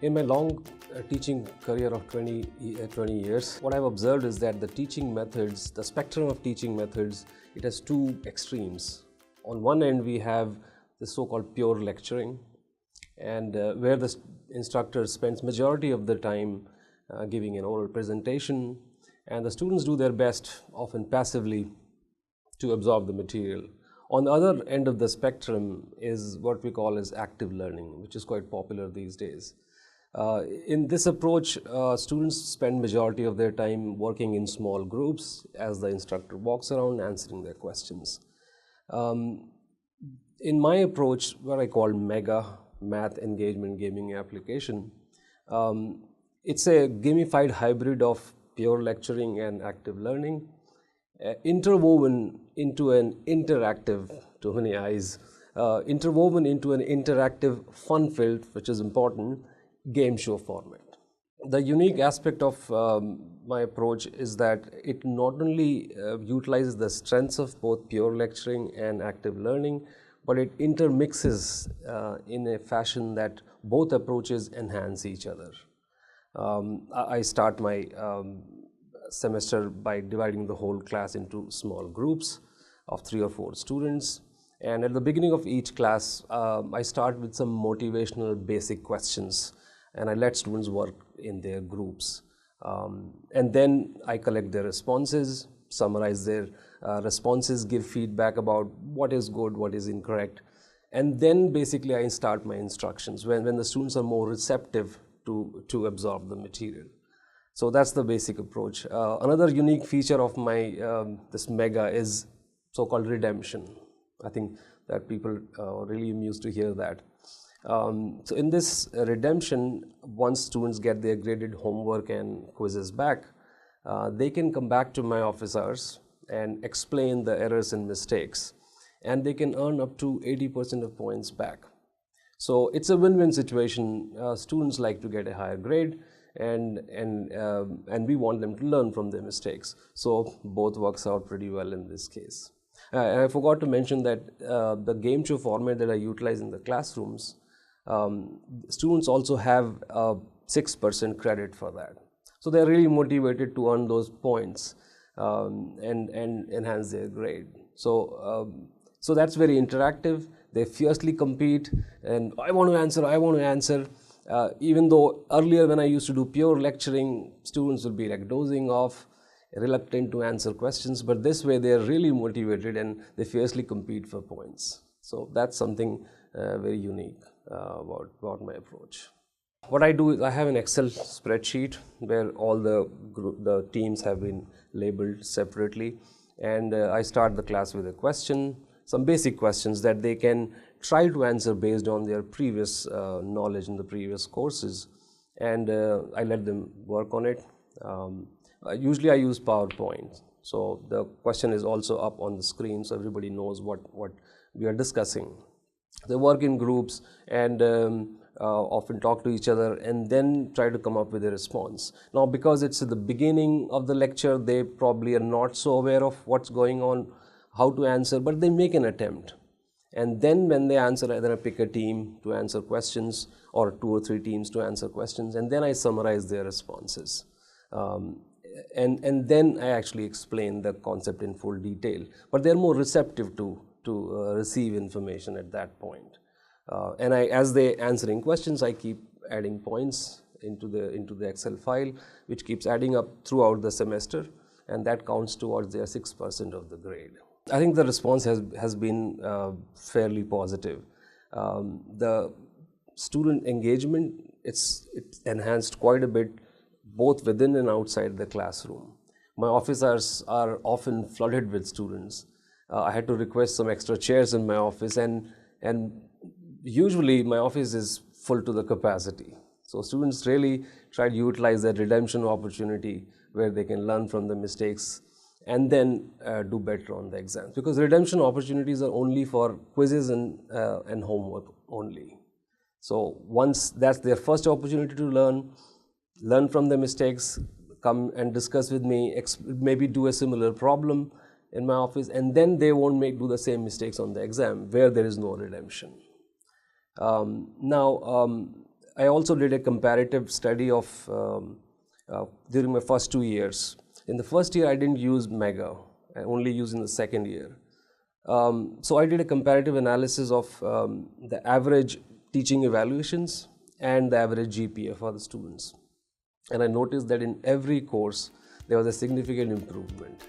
In my long teaching career of 20 years, what I've observed is that the teaching methods, the spectrum of teaching methods, it has two extremes. On one end, we have the so-called pure lecturing, and where the instructor spends majority of the time giving an oral presentation, and the students do their best, often passively, to absorb the material. On the other end of the spectrum is what we call as active learning, which is quite popular these days. In this approach, students spend majority of their time working in small groups as the instructor walks around answering their questions. In my approach, what I call mega math engagement gaming application, it's a gamified hybrid of pure lecturing and active learning, interwoven into an interactive, too many eyes, interwoven into an interactive, fun-filled, which is important, game show format. The unique aspect of my approach is that it not only utilizes the strengths of both pure lecturing and active learning, but it intermixes in a fashion that both approaches enhance each other. I start my semester by dividing the whole class into small groups of 3 or 4 students. And at the beginning of each class, I start with some motivational basic questions, and I let students work in their groups. And then I collect their responses, summarize their responses, give feedback about what is good, what is incorrect. And then basically I start my instructions when the students are more receptive to absorb the material. So that's the basic approach. Another unique feature of my this mega is so-called redemption. I think that people are really amused to hear that. So in this redemption, once students get their graded homework and quizzes back, they can come back to my office hours and explain the errors and mistakes, and they can earn up to 80% of points back. So it's a win-win situation. Students like to get a higher grade, and we want them to learn from their mistakes. So both works out pretty well in this case. And I forgot to mention that the game show format that I utilize in the classrooms, students also have 6% credit for that. So they're really motivated to earn those points and enhance their grade. So that's very interactive. They fiercely compete, and I want to answer. Even though earlier when I used to do pure lecturing, students would be like dozing off, reluctant to answer questions, but this way they're really motivated and they fiercely compete for points. So that's something very unique about my approach. What I do is I have an Excel spreadsheet where all the teams have been labeled separately, and I start the class with a question, some basic questions that they can try to answer based on their previous knowledge in the previous courses, and I let them work on it. Usually I use PowerPoint, so the question is also up on the screen so everybody knows what we are discussing. They work in groups and often talk to each other and then try to come up with a response. Now, because it's at the beginning of the lecture, they probably are not so aware of what's going on, how to answer, but they make an attempt. And then when they answer, either I pick a team to answer questions or 2 or 3 teams to answer questions, and then I summarize their responses. And then I actually explain the concept in full detail, but they're more receptive to receive information at that point. And as they answering questions, I keep adding points into the Excel file, which keeps adding up throughout the semester, and that counts towards their 6% of the grade. I think the response has been fairly positive. The student engagement, it's enhanced quite a bit, both within and outside the classroom. My office hours are often flooded with students. I had to request some extra chairs in my office, and usually my office is full to the capacity. So students really try to utilize that redemption opportunity where they can learn from the mistakes and then do better on the exams. Because redemption opportunities are only for quizzes and homework only. So once that's their first opportunity to learn from the mistakes, come and discuss with me, maybe do a similar problem in my office, and then they won't do the same mistakes on the exam where there is no redemption. I also did a comparative study of during my first 2 years. In the first year, I didn't use Mega. I only used in the second year. So I did a comparative analysis of the average teaching evaluations and the average GPA for the students. And I noticed that in every course, there was a significant improvement.